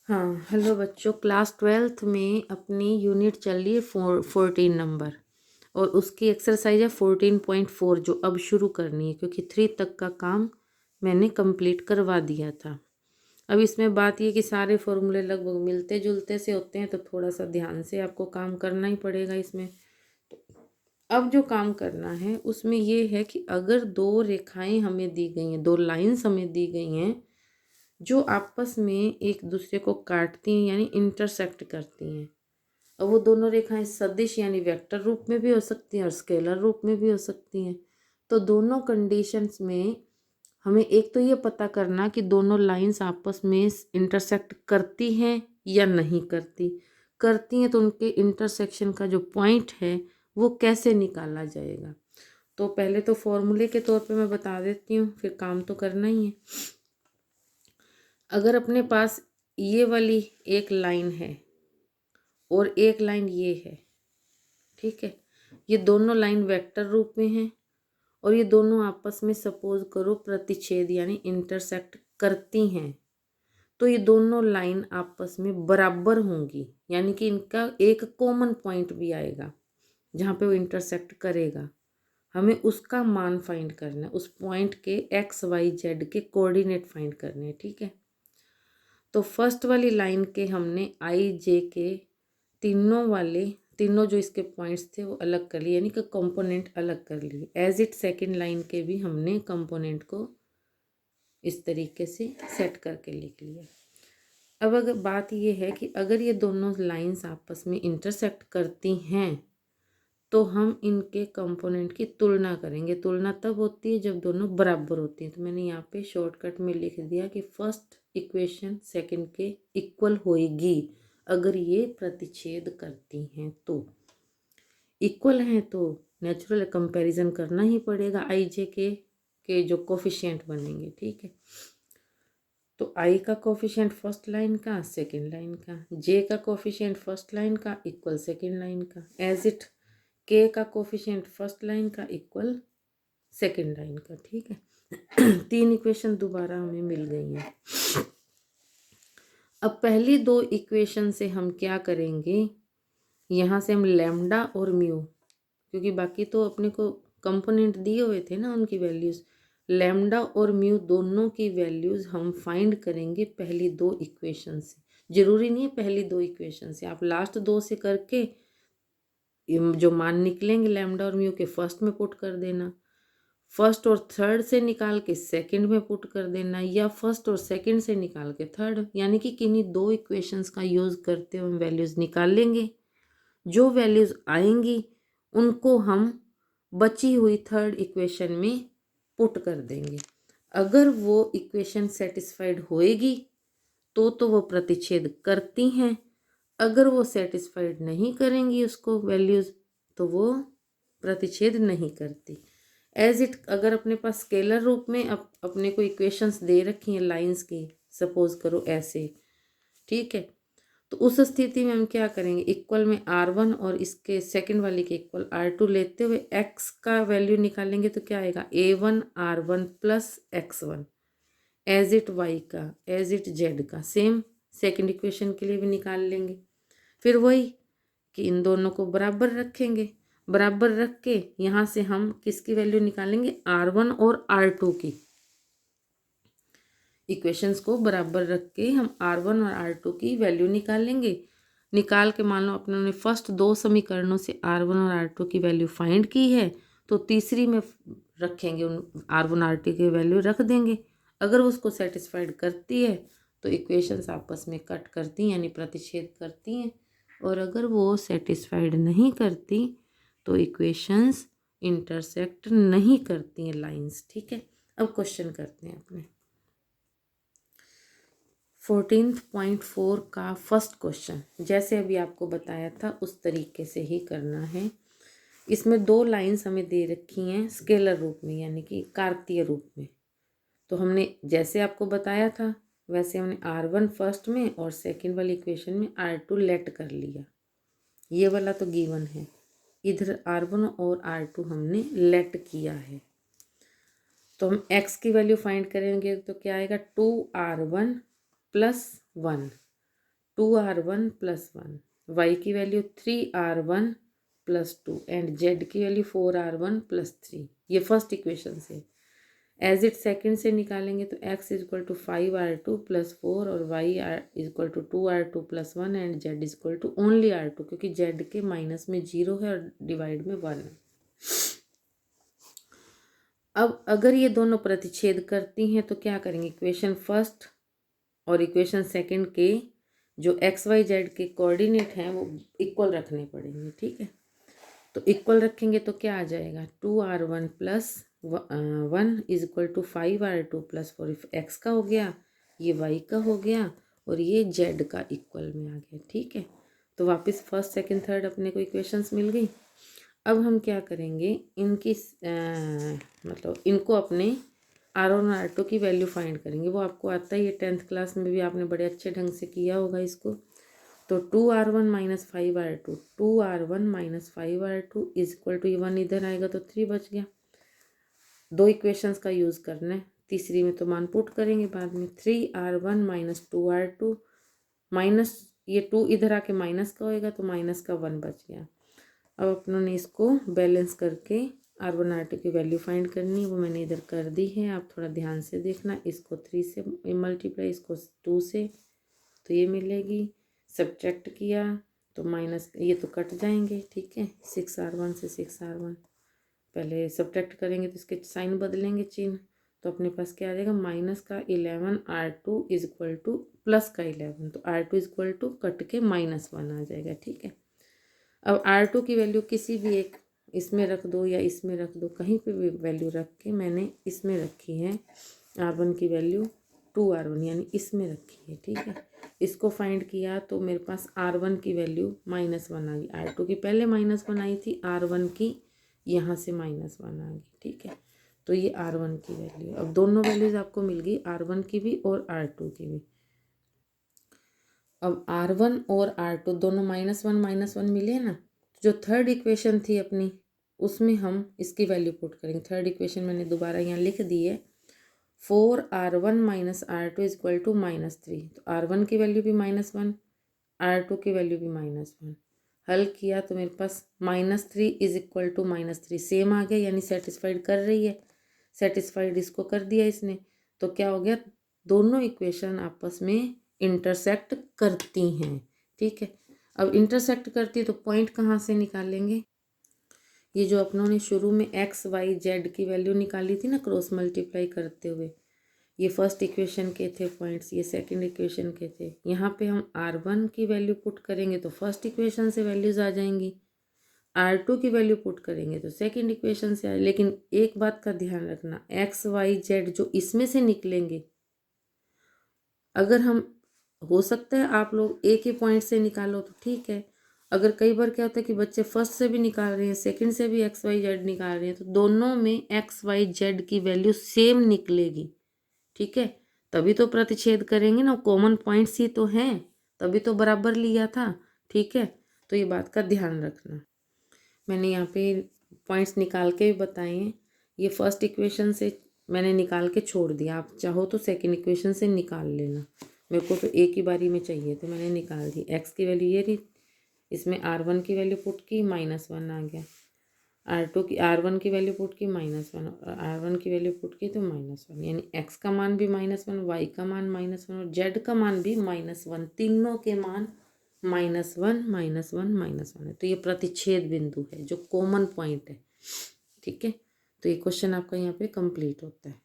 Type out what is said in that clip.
हाँ, हेलो बच्चों। Class 12th में अपनी यूनिट चल रही है 14 नंबर, और उसकी एक्सरसाइज है 14.4 जो अब शुरू करनी है, क्योंकि 3 तक का काम मैंने कंप्लीट करवा दिया था। अब इसमें बात ये कि सारे फॉर्मूले लगभग मिलते जुलते से होते हैं, तो थोड़ा सा ध्यान से आपको काम करना ही पड़ेगा इसमें। अब जो काम करना है उसमें ये है कि अगर दो रेखाएं हमें दी गई हैं, दो लाइंस हमें दी गई हैं जो आपस में एक दूसरे को काटती हैं यानी इंटरसेक्ट करती हैं। अब वो दोनों रेखाएं सदिश यानी वेक्टर रूप में भी हो सकती हैं और स्केलर रूप में भी हो सकती हैं। तो दोनों कंडीशंस में हमें एक तो ये पता करना कि दोनों लाइंस आपस में इंटरसेक्ट करती हैं या नहीं करती। करती हैं तो उनके इंटरसेक्शन का जो पॉइंट है वो कैसे निकाला जाएगा। तो पहले तो फॉर्मूले के तौर पे मैं बता देती हूँ, फिर काम तो करना ही है। अगर अपने पास ये वाली एक लाइन है और एक लाइन ये है, ठीक है, ये दोनों लाइन वेक्टर रूप में हैं और ये दोनों आपस में सपोज करो प्रतिच्छेद यानी इंटरसेक्ट करती हैं, तो ये दोनों लाइन आपस में बराबर होंगी, यानी कि इनका एक कॉमन पॉइंट भी आएगा जहाँ पे वो इंटरसेक्ट करेगा। हमें उसका मान फाइंड करना है, उस पॉइंट के एक्स वाई जेड के कोऑर्डिनेट फाइंड करने हैं, ठीक है। तो फर्स्ट वाली लाइन के हमने आई जे के तीनों जो इसके पॉइंट्स थे वो अलग कर लिए, यानी कि कंपोनेंट अलग कर लिए। एज इट सेकंड लाइन के भी हमने कंपोनेंट को इस तरीके से सेट करके लिख लिया। अब अगर बात ये है कि अगर ये दोनों लाइंस आपस में इंटरसेक्ट करती हैं तो हम इनके कंपोनेंट की तुलना करेंगे। तुलना तब होती है जब दोनों बराबर होती हैं। तो मैंने यहाँ पे शॉर्टकट में लिख दिया कि फर्स्ट इक्वेशन सेकंड के इक्वल होएगी अगर ये प्रतिच्छेद करती हैं। तो इक्वल हैं तो नेचुरल कंपैरिजन करना ही पड़ेगा आई जे के जो कोफिशिएंट बनेंगे, ठीक है। तो आई का कोफिशिएंट फर्स्ट लाइन का सेकंड लाइन का, जे का कोफिशिएंट फर्स्ट लाइन का इक्वल सेकंड लाइन का, एज इट के का कोफिशिएंट फर्स्ट लाइन का इक्वल सेकंड लाइन का, ठीक है। 3 इक्वेशन दोबारा हमें मिल गई हैं। अब पहली 2 इक्वेशन से हम क्या करेंगे, यहाँ से हम लैम्डा और म्यू, क्योंकि बाकी तो अपने को कंपोनेंट दिए हुए थे ना उनकी वैल्यूज़, लैम्डा और म्यू दोनों की वैल्यूज़ हम फाइंड करेंगे पहली 2 इक्वेशन से। ज़रूरी नहीं है पहली 2 इक्वेशन से, आप लास्ट 2 से करके जो मान निकलेंगे लैम्डा और म्यू के फर्स्ट में पुट कर देना, फर्स्ट और थर्ड से निकाल के सेकंड में पुट कर देना, या फर्स्ट और सेकंड से निकाल के थर्ड, यानी कि किन्हीं 2 इक्वेशंस का यूज़ करते हुए वैल्यूज़ निकाल लेंगे। जो वैल्यूज़ आएंगी उनको हम बची हुई थर्ड इक्वेशन में पुट कर देंगे। अगर वो इक्वेशन सेटिस्फाइड होएगी तो वो प्रतिच्छेद करती हैं। अगर वो सेटिस्फाइड नहीं करेंगी उसको वैल्यूज़ तो वो प्रतिच्छेद नहीं करती। एज इट अगर अपने पास स्केलर रूप में अपने को इक्वेशंस दे रखी हैं लाइंस की, सपोज करो ऐसे, ठीक है, तो उस स्थिति में हम क्या करेंगे, इक्वल में R1 और इसके सेकंड वाले के इक्वल R2 लेते हुए x का वैल्यू निकालेंगे तो क्या आएगा A1 R1 plus X1, as it y का एज इट z का सेम सेकंड इक्वेशन के लिए भी निकाल लेंगे। फिर वही कि इन दोनों को बराबर रखेंगे, बराबर रख के यहाँ से हम किसकी वैल्यू निकालेंगे, R1 और R2 की। इक्वेशंस को बराबर रख के हम R1 और R2 की वैल्यू निकालेंगे। निकाल के मान लो अपने ने फर्स्ट 2 समीकरणों से R1 और R2 की वैल्यू फाइंड की है, तो तीसरी में रखेंगे उन R1 R2 की वैल्यू रख देंगे। अगर उसको सेटिस्फाइड करती है तो इक्वेशंस आपस में कट करती हैं यानी प्रतिच्छेद करती हैं, और अगर वो सेटिस्फाइड नहीं करती तो इक्वेशंस इंटरसेक्ट नहीं करती हैं लाइंस, ठीक है। अब क्वेश्चन करते हैं अपने 14.4 का फर्स्ट क्वेश्चन। जैसे अभी आपको बताया था उस तरीके से ही करना है। इसमें 2 लाइंस हमें दे रखी हैं स्केलर रूप में यानी कि कार्तीय रूप में। तो हमने जैसे आपको बताया था वैसे हमने R1 फर्स्ट में और सेकंड वाली इक्वेशन में R2 लेट कर लिया। ये वाला तो गिवन है, इधर R1 और R2 हमने लेट किया है। तो हम x की वैल्यू फाइंड करेंगे तो क्या आएगा 2R1 plus 1, 2r1 plus 1, y की value 3r1 plus 2 and z की वैल्यू 4r1 प्लस 3। ये फर्स्ट इक्वेशन से। एज इट सेकंड से निकालेंगे तो x equal to 5r2 plus 4 और y equal to 2r2 plus 1 and z equal to only r2, क्योंकि z के माइनस में 0 है और डिवाइड में 1 है। अब अगर ये दोनों प्रतिच्छेद करती हैं तो क्या करेंगे, इक्वेशन फर्स्ट और इक्वेशन सेकंड के जो एक्स वाई जेड के कोऑर्डिनेट हैं वो इक्वल रखने पड़ेंगे। ठीक है, तो इक्वल रखेंगे तो क्या आ जाएगा, 2r1 plus 1 is equal to 5r2 plus 4। X का हो गया, ये वाई का हो गया और ये जेड का इक्वल में आ गया। ठीक है, तो वापस फर्स्ट सेकंड थर्ड अपने को इक्वेशंस मिल गई। अब हम क्या करेंगे, इनकी मतलब इनको अपने R1 और R2 की वैल्यू फाइंड करेंगे। वो आपको आता है, ये 10th क्लास में भी आपने बड़े अच्छे ढंग से किया होगा इसको। तो 2r1 minus 5r2, 2r1 minus 5r2 is equal to, 1 इधर आएगा तो 3 बच गया। दो इक्वेशंस का यूज़ करना है, तीसरी में तो मान पुट करेंगे बाद में। 3r1 माइनस 2r2 माइनस ये 2 इधर आके माइनस का होएगा तो माइनस का 1 बच गया। अब अपनों ने इसको बैलेंस करके R1 R2 की वैल्यू फाइंड करनी है, वो मैंने इधर कर दी है। आप थोड़ा ध्यान से देखना, इसको 3 से मल्टीप्लाई, इसको 2 से, तो ये मिलेगी। सब्ट्रैक्ट किया तो माइनस, ये तो कट जाएंगे। ठीक है, 6r1 से 6r1 पहले सब्ट्रैक्ट करेंगे तो इसके साइन बदलेंगे चिन्ह, तो अपने पास क्या आ जाएगा, माइनस का 11r2 is equal two plus का 11, तो r2 is equal to cut के -1 आ जाएगा। ठीक है, अब R2 की वैल्यू किसी भी एक, इसमें रख दो या इसमें रख दो, कहीं पे भी वैल्यू रख के मैंने इसमें रखी है R1 की वैल्यू 2r1, यानी इसमें रखी है। ठीक है, इसको फाइंड किया तो मेरे पास R1 की वैल्यू -1 आ गई। R2 की पहले -1 आई थी, R1 की यहाँ से -1 आ गई। ठीक है, तो ये R1 की वैल्यू। अब दोनों वैल्यूज आपको मिल गई, R1 की भी और R2 की भी। अब R1 और R2 दोनों -1 मिले ना, जो थर्ड इक्वेशन थी अपनी उसमें हम इसकी वैल्यू पुट करेंगे। थर्ड इक्वेशन मैंने दोबारा यहाँ लिख दी है, 4r1 minus R2 is equal to -3। तो R1 की वैल्यू भी -1, R2 की वैल्यू भी -1। हल किया तो मेरे पास -3 इज इक्वल टू -3 सेम आ गया, यानी सेटिस्फाइड कर रही है। सेटिस्फाइड इसको कर दिया इसने, तो क्या हो गया, दोनों इक्वेशन आपस में इंटरसेक्ट करती हैं। ठीक है, अब इंटरसेक्ट करती है तो पॉइंट कहाँ से निकालेंगे, ये जो अपनों ने शुरू में एक्स वाई जेड की वैल्यू निकाली थी ना क्रॉस मल्टीप्लाई करते हुए, ये फर्स्ट इक्वेशन के थे पॉइंट्स, ये सेकंड इक्वेशन के थे। यहाँ पे हम R1 की वैल्यू पुट करेंगे तो फर्स्ट इक्वेशन से वैल्यूज आ जाएंगी, R2 की वैल्यू पुट करेंगे तो सेकंड इक्वेशन से आए। लेकिन एक बात का ध्यान रखना, एक्स वाई जेड जो इसमें से निकलेंगे, अगर हम, हो सकता है आप लोग एक ही पॉइंट से निकालो तो ठीक है, अगर कई बार क्या होता है कि बच्चे फर्स्ट से भी निकाल रहे हैं, सेकंड से भी एक्स वाई जेड निकाल रहे हैं, तो दोनों में एक्स वाई जेड की वैल्यू सेम निकलेगी। ठीक है, तभी तो प्रतिच्छेद करेंगे ना, कॉमन पॉइंट्स ही तो हैं, तभी तो बराबर लिया था। ठीक है, तो ये बात का ध्यान रखना। मैंने यहाँ पे पॉइंट्स निकाल के भी बताए हैं। ये फर्स्ट इक्वेशन से मैंने निकाल के छोड़ दिया, आप चाहो तो सेकंड इक्वेशन से निकाल लेना। मेरे को तो एक ही बारी में चाहिए तो मैंने निकाल दी। एक्स की वैल्यू ये रही, इसमें R1 की वैल्यू पुट की, -1 आ गया। R1 की वैल्यू पुट की, -1, और R1 की वैल्यू पुट की तो -1, यानी x का मान भी -1, y का मान -1 और z का मान भी -1, तीनों के मान -1 -1 -1 है। तो ये प्रतिच्छेद बिंदु है जो कॉमन पॉइंट है। ठीक है, तो ये क्वेश्चन आपका यहाँ पे कंप्लीट होता है।